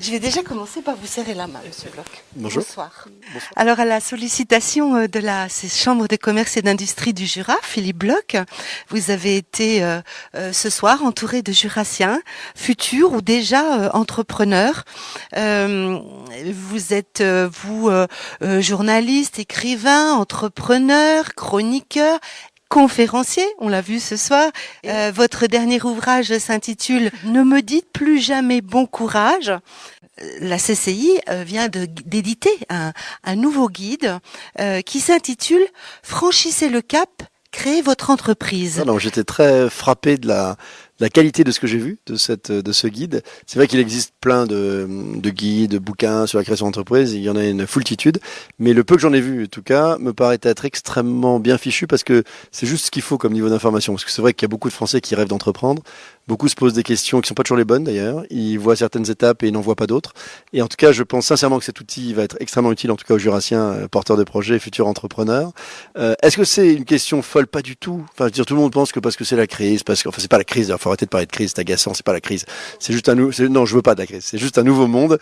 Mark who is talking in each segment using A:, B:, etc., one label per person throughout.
A: Je vais déjà commencer par vous serrer la main, Monsieur Bloch.
B: Bonjour.
A: Bonsoir.
B: Bonsoir.
A: Alors, à la sollicitation de la Chambre de commerce et d'industrie du Jura, Philippe Bloch, vous avez été ce soir entouré de Jurassiens, futurs ou déjà entrepreneurs. Vous êtes, journaliste, écrivain, entrepreneur, chroniqueur, conférencier, on l'a vu ce soir. Votre dernier ouvrage s'intitule « Ne me dites plus jamais bon courage ». La CCI vient d'éditer un nouveau guide qui s'intitule « Franchissez le cap, créez votre entreprise ».
B: Alors, j'étais très frappé de la qualité de ce que j'ai vu de ce guide. C'est vrai qu'il existe plein de guides, de bouquins sur la création d'entreprise, il y en a une foultitude, mais le peu que j'en ai vu, en tout cas, me paraît être extrêmement bien fichu parce que c'est juste ce qu'il faut comme niveau d'information. Parce que c'est vrai qu'il y a beaucoup de Français qui rêvent d'entreprendre, beaucoup se posent des questions qui sont pas toujours les bonnes d'ailleurs, ils voient certaines étapes et ils n'en voient pas d'autres. Et en tout cas, je pense sincèrement que cet outil va être extrêmement utile, en tout cas aux Jurassiens, porteurs de projets, futurs entrepreneurs. Est-ce que c'est une question folle? Pas du tout. Enfin, je veux dire, tout le monde pense que parce que c'est la crise, enfin, c'est pas la crise, faut arrêter de parler de crise, c'est agaçant, c'est pas la crise. C'est juste non, je veux pas de la crise. C'est juste un nouveau monde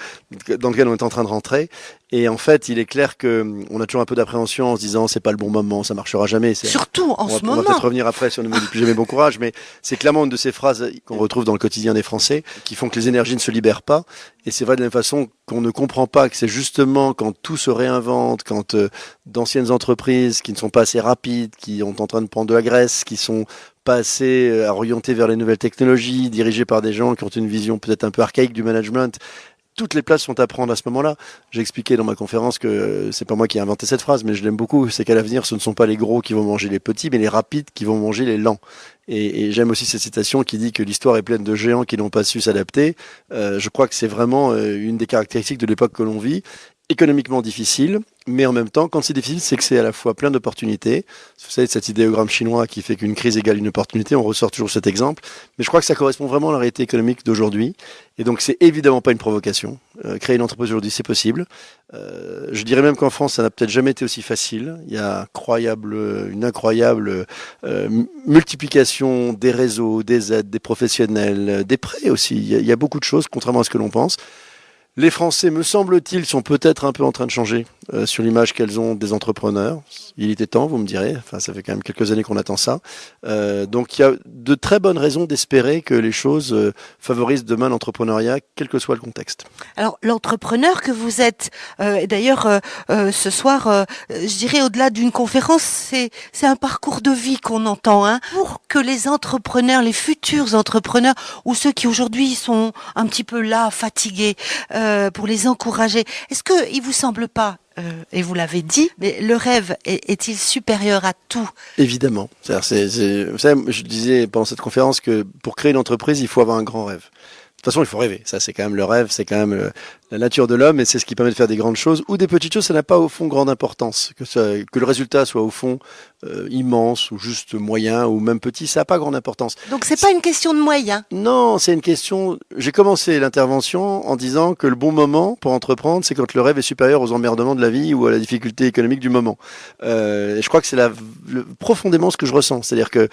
B: dans lequel on est en train de rentrer. Et en fait, il est clair que on a toujours un peu d'appréhension en se disant c'est pas le bon moment, ça marchera jamais.
A: Surtout en ce moment.
B: On va peut-être revenir après sur ne me dites plus jamais bon courage, mais c'est clairement une de ces phrases qu'on retrouve dans le quotidien des Français qui font que les énergies ne se libèrent pas. Et c'est vrai de la même façon qu'on ne comprend pas que c'est justement quand tout se réinvente, quand d'anciennes entreprises qui ne sont pas assez rapides, qui sont en train de prendre de la graisse, qui sont pas assez orientées vers les nouvelles technologies, dirigées par des gens qui ont une vision peut-être un peu archaïque du management. Toutes les places sont à prendre à ce moment-là. J'ai expliqué dans ma conférence que c'est pas moi qui ai inventé cette phrase, mais je l'aime beaucoup. C'est qu'à l'avenir, ce ne sont pas les gros qui vont manger les petits, mais les rapides qui vont manger les lents. Et j'aime aussi cette citation qui dit que l'histoire est pleine de géants qui n'ont pas su s'adapter. Je crois que c'est vraiment une des caractéristiques de l'époque que l'on vit. Économiquement difficile, mais en même temps, quand c'est difficile, c'est que c'est à la fois plein d'opportunités. Vous savez, cet idéogramme chinois qui fait qu'une crise égale une opportunité, on ressort toujours cet exemple. Mais je crois que ça correspond vraiment à la réalité économique d'aujourd'hui. Et donc, c'est évidemment pas une provocation. Créer une entreprise aujourd'hui, c'est possible. Je dirais même qu'en France, ça n'a peut-être jamais été aussi facile. Il y a une incroyable multiplication des réseaux, des aides, des professionnels, des prêts aussi. Il y a beaucoup de choses, contrairement à ce que l'on pense. Les Français, me semble-t-il, sont peut-être un peu en train de changer sur l'image qu'elles ont des entrepreneurs. Il était temps, vous me direz. Enfin, ça fait quand même quelques années qu'on attend ça. Donc, il y a de très bonnes raisons d'espérer que les choses favorisent demain l'entrepreneuriat, quel que soit le contexte.
A: Alors, l'entrepreneur que vous êtes, d'ailleurs, ce soir, je dirais au-delà d'une conférence, c'est un parcours de vie qu'on entend, hein, pour que les entrepreneurs, les futurs entrepreneurs, ou ceux qui aujourd'hui sont un petit peu là, fatigués, pour les encourager. Est-ce que il vous semble pas, et vous l'avez dit, mais le rêve est-il supérieur à tout?
B: Évidemment. Vous savez, je disais pendant cette conférence que pour créer une entreprise, il faut avoir un grand rêve. De toute façon, il faut rêver. Ça, c'est quand même le rêve, c'est quand même la nature de l'homme et c'est ce qui permet de faire des grandes choses ou des petites choses. Ça n'a pas au fond grande importance. Que le résultat soit au fond immense ou juste moyen ou même petit, ça n'a pas grande importance.
A: Donc, c'est pas une question de moyens.
B: Non, c'est une question. J'ai commencé l'intervention en disant que le bon moment pour entreprendre, c'est quand le rêve est supérieur aux emmerdements de la vie ou à la difficulté économique du moment. Et je crois que c'est profondément ce que je ressens. C'est-à-dire que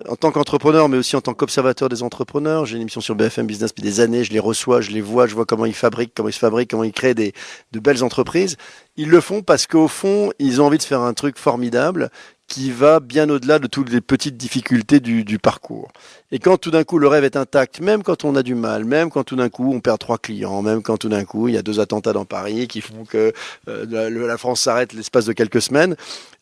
B: en tant qu'entrepreneur, mais aussi en tant qu'observateur des entrepreneurs, j'ai une émission sur BFM Business depuis des années, je les reçois, je vois comment ils fabriquent, comment ils créent de belles entreprises. Ils le font parce qu'au fond, ils ont envie de faire un truc formidable qui va bien au-delà de toutes les petites difficultés du parcours. Et quand tout d'un coup le rêve est intact, même quand on a du mal, même quand tout d'un coup on perd 3 clients, même quand tout d'un coup il y a 2 attentats dans Paris qui font que la France s'arrête l'espace de quelques semaines,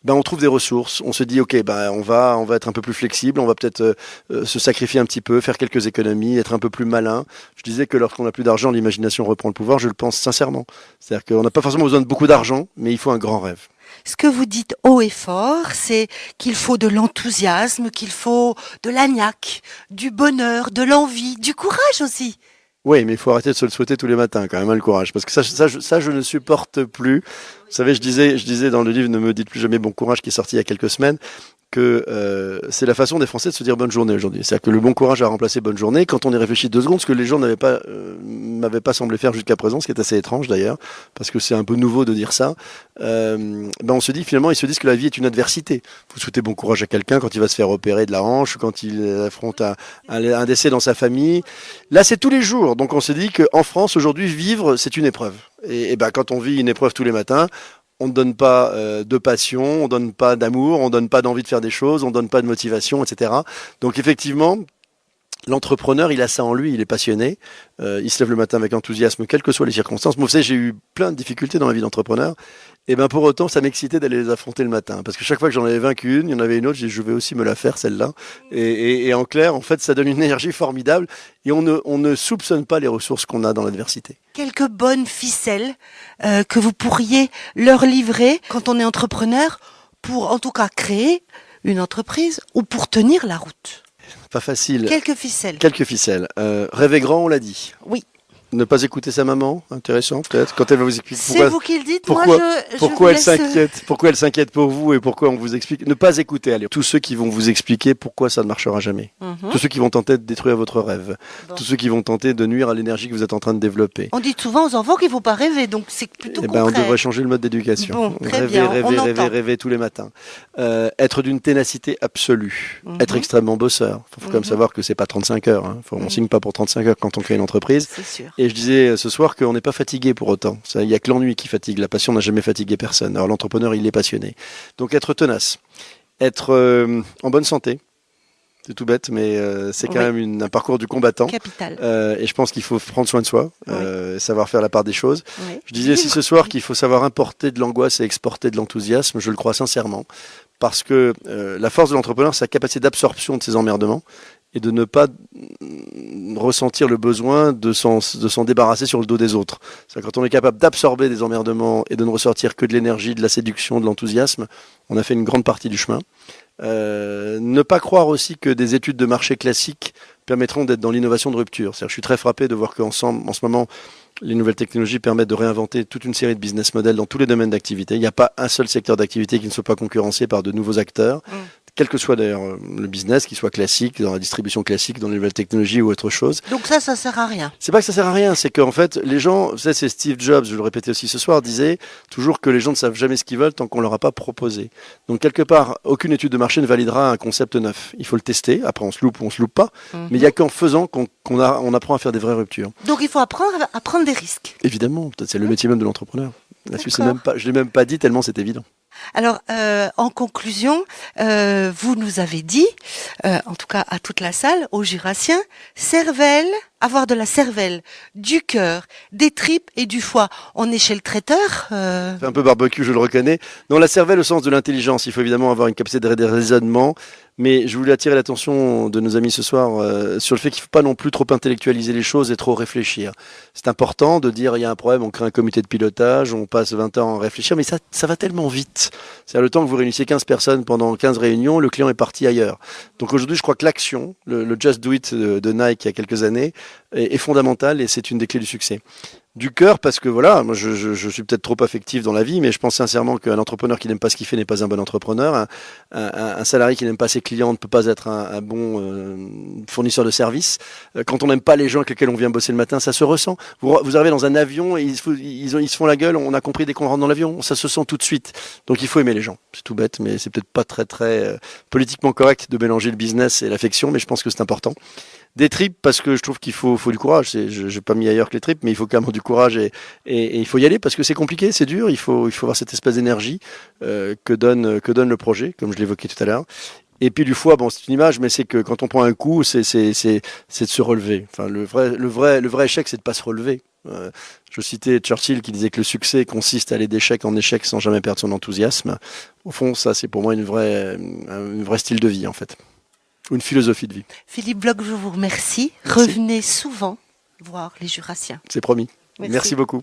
B: ben on trouve des ressources. On se dit ok, ben on va être un peu plus flexible, on va peut-être se sacrifier un petit peu, faire quelques économies, être un peu plus malin. Je disais que lorsqu'on n'a plus d'argent, l'imagination reprend le pouvoir. Je le pense sincèrement. C'est-à-dire qu'on n'a pas forcément besoin de beaucoup d'argent, mais il faut un grand rêve.
A: Ce que vous dites haut et fort, c'est qu'il faut de l'enthousiasme, qu'il faut de la niaque, du bonheur, de l'envie, du courage aussi.
B: Oui, mais il faut arrêter de se le souhaiter tous les matins, quand même, hein, le courage. Parce que ça, je ne supporte plus. Vous savez, je disais dans le livre Ne me dites plus jamais bon courage, qui est sorti il y a quelques semaines, que c'est la façon des Français de se dire bonne journée aujourd'hui. C'est-à-dire que le bon courage a remplacé bonne journée. Quand on y réfléchit 2 secondes, ce que les gens m'avaient pas semblé faire jusqu'à présent, ce qui est assez étrange d'ailleurs, parce que c'est un peu nouveau de dire ça, on se dit finalement, ils se disent que la vie est une adversité. Vous souhaitez bon courage à quelqu'un quand il va se faire opérer de la hanche, quand il affronte un décès dans sa famille. Là, c'est tous les jours. Donc on se dit qu'en France, aujourd'hui, vivre, c'est une épreuve. Et quand on vit une épreuve tous les matins, on ne donne pas de passion, on donne pas d'amour, on donne pas d'envie de faire des choses, on donne pas de motivation, etc. Donc effectivement, l'entrepreneur, il a ça en lui, il est passionné, il se lève le matin avec enthousiasme, quelles que soient les circonstances. Moi, vous savez, j'ai eu plein de difficultés dans ma vie d'entrepreneur, et pour autant, ça m'excitait d'aller les affronter le matin, parce que chaque fois que j'en avais vaincu une, il y en avait une autre, je vais aussi me la faire, celle-là. Et en clair, en fait, ça donne une énergie formidable, et on ne soupçonne pas les ressources qu'on a dans l'adversité.
A: Quelques bonnes ficelles que vous pourriez leur livrer quand on est entrepreneur, pour en tout cas créer une entreprise ou pour tenir la route.
B: Pas facile.
A: Quelques ficelles.
B: Quelques ficelles. Rêver grand, on l'a dit.
A: Oui.
B: Ne pas écouter sa maman, intéressant peut-être, quand elle va vous expliquer
A: C'est vous qui le dites,
B: pourquoi elle s'inquiète, pourquoi elle s'inquiète pour vous et pourquoi on vous explique. Ne pas écouter, allez. Tous ceux qui vont vous expliquer pourquoi ça ne marchera jamais. Tous ceux qui vont tenter de détruire votre rêve. Tous ceux qui vont tenter de nuire à l'énergie que vous êtes en train de développer.
A: On dit souvent aux enfants qu'il ne faut pas rêver, donc c'est plutôt contraire.
B: On devrait changer le mode d'éducation.
A: Bon, très bien,
B: Rêver tous les matins. Être d'une ténacité absolue. Être extrêmement bosseur. Il faut quand même savoir que c'est pas 35 heures. Hein. On signe pas pour 35 heures quand on crée une entreprise.
A: C'est sûr.
B: Et je disais ce soir qu'on n'est pas fatigué pour autant. Il n'y a que l'ennui qui fatigue. La passion n'a jamais fatigué personne. Alors l'entrepreneur, il est passionné. Donc être tenace, être en bonne santé. C'est tout bête, mais c'est quand même un parcours du combattant.
A: Capital.
B: Et je pense qu'il faut prendre soin de soi, savoir faire la part des choses.
A: Oui.
B: Je disais aussi ce soir qu'il faut savoir importer de l'angoisse et exporter de l'enthousiasme. Je le crois sincèrement. Parce que la force de l'entrepreneur, c'est sa capacité d'absorption de ses emmerdements et de ne pas ressentir le besoin de s'en débarrasser sur le dos des autres. C'est-à-dire quand on est capable d'absorber des emmerdements et de ne ressortir que de l'énergie, de la séduction, de l'enthousiasme, on a fait une grande partie du chemin. Ne pas croire aussi que des études de marché classiques permettront d'être dans l'innovation de rupture. C'est-à-dire, je suis très frappé de voir qu'en ce moment, les nouvelles technologies permettent de réinventer toute une série de business models dans tous les domaines d'activité. Il n'y a pas un seul secteur d'activité qui ne soit pas concurrencé par de nouveaux acteurs. Quel que soit d'ailleurs le business, qu'il soit classique, dans la distribution classique, dans les nouvelles technologies ou autre chose.
A: Donc ça sert à rien.
B: C'est pas que ça sert à rien, c'est qu'en fait, les gens, vous savez, c'est Steve Jobs, je le répétais aussi ce soir, disait toujours que les gens ne savent jamais ce qu'ils veulent tant qu'on leur a pas proposé. Donc quelque part, aucune étude de marché ne validera un concept neuf. Il faut le tester, après on se loupe ou on se loupe pas, mais il y a qu'en faisant qu'on apprend à faire des vraies ruptures.
A: Donc il faut apprendre à prendre des risques.
B: Évidemment, c'est le métier même de l'entrepreneur. Là-dessus, je l'ai même pas dit tellement c'est évident.
A: Alors, en conclusion, vous nous avez dit, en tout cas à toute la salle, aux Jurassiens, cervelle, avoir de la cervelle, du cœur, des tripes et du foie. On est chez le traiteur.
B: C'est un peu barbecue, je le reconnais. Non, la cervelle au sens de l'intelligence. Il faut évidemment avoir une capacité de raisonnement. Mais je voulais attirer l'attention de nos amis ce soir sur le fait qu'il ne faut pas non plus trop intellectualiser les choses et trop réfléchir. C'est important de dire il y a un problème, on crée un comité de pilotage, on passe 20 ans à réfléchir, mais ça va tellement vite. C'est-à-dire le temps que vous réunissez 15 personnes pendant 15 réunions, le client est parti ailleurs. Donc aujourd'hui, je crois que l'action, le Just Do It de Nike il y a quelques années, est fondamental et c'est une des clés du succès. Du cœur, parce que voilà, moi je suis peut-être trop affectif dans la vie, mais je pense sincèrement qu'un entrepreneur qui n'aime pas ce qu'il fait n'est pas un bon entrepreneur. Un salarié qui n'aime pas ses clients ne peut pas être un bon fournisseur de services. Quand on n'aime pas les gens avec lesquels on vient bosser le matin, ça se ressent. Vous arrivez dans un avion et ils se font la gueule, on a compris dès qu'on rentre dans l'avion, ça se sent tout de suite. Donc il faut aimer les gens. C'est tout bête, mais c'est peut-être pas très politiquement correct de mélanger le business et l'affection, mais je pense que c'est important. Des tripes, parce que je trouve qu'il faut du courage. Je n'ai pas mis ailleurs que les tripes, mais il faut quand même du courage et il faut y aller parce que c'est compliqué, c'est dur. Il faut avoir cette espèce d'énergie que donne le projet, comme je l'évoquais tout à l'heure. Et puis du foie, bon, c'est une image, mais c'est que quand on prend un coup, c'est de se relever. Enfin, le vrai échec, c'est de pas se relever. Je citais Churchill qui disait que le succès consiste à aller d'échec en échec sans jamais perdre son enthousiasme. Au fond, ça, c'est pour moi un vrai style de vie, en fait. Ou une philosophie de vie.
A: Philippe Bloch, je vous remercie.
B: Merci.
A: Revenez souvent voir les Jurassiens.
B: C'est promis. Merci beaucoup.